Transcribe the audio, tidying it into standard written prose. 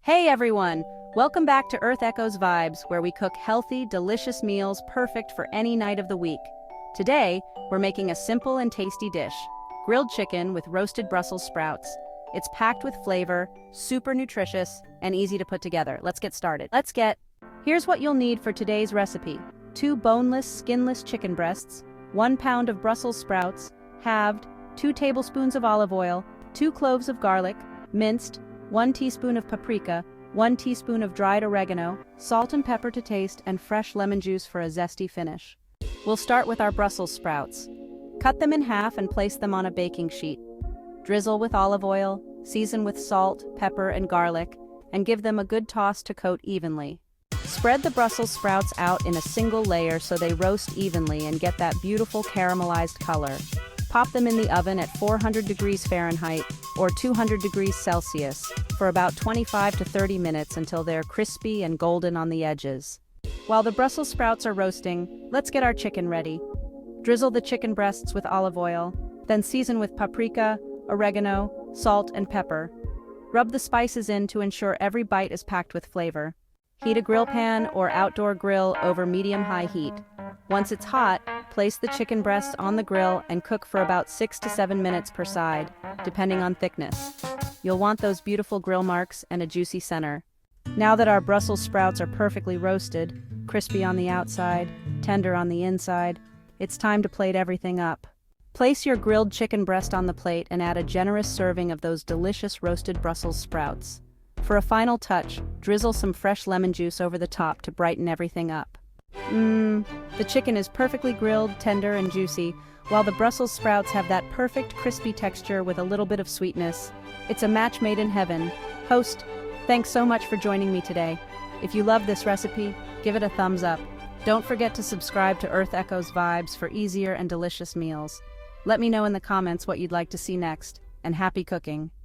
Hey everyone! Welcome back to Earth Echoes Vibes, where we cook healthy, delicious meals perfect for any night of the week. Today, we're making a simple and tasty dish: grilled chicken with roasted Brussels sprouts. It's packed with flavor, super nutritious, and easy to put together. Let's get started. Here's what you'll need for today's recipe: 2 boneless, skinless chicken breasts, 1 pound of Brussels sprouts, halved, 2 tablespoons of olive oil, 2 cloves of garlic, minced, 1 teaspoon of paprika, 1 teaspoon of dried oregano, salt and pepper to taste, and fresh lemon juice for a zesty finish. We'll start with our Brussels sprouts. Cut them in half and place them on a baking sheet. Drizzle with olive oil, season with salt, pepper, and garlic, and give them a good toss to coat evenly. Spread the Brussels sprouts out in a single layer so they roast evenly and get that beautiful caramelized color. Pop them in the oven at 400 degrees Fahrenheit or 200 degrees Celsius for about 25 to 30 minutes until they're crispy and golden on the edges. While the Brussels sprouts are roasting, let's get our chicken ready. Drizzle the chicken breasts with olive oil, then season with paprika, oregano, salt, and pepper. Rub the spices in to ensure every bite is packed with flavor. Heat a grill pan or outdoor grill over medium-high heat. Once it's hot, place the chicken breast on the grill and cook for about 6 to 7 minutes per side, depending on thickness. You'll want those beautiful grill marks and a juicy center. Now that our Brussels sprouts are perfectly roasted, crispy on the outside, tender on the inside, it's time to plate everything up. Place your grilled chicken breast on the plate and add a generous serving of those delicious roasted Brussels sprouts. For a final touch, drizzle some fresh lemon juice over the top to brighten everything up. The chicken is perfectly grilled, tender, and juicy, while the Brussels sprouts have that perfect crispy texture with a little bit of sweetness. It's a match made in heaven. Host, thanks so much for joining me today. If you love this recipe, give it a thumbs up. Don't forget to subscribe to Earth Echoes Vibes for easier and delicious meals. Let me know in the comments what you'd like to see next, and happy cooking.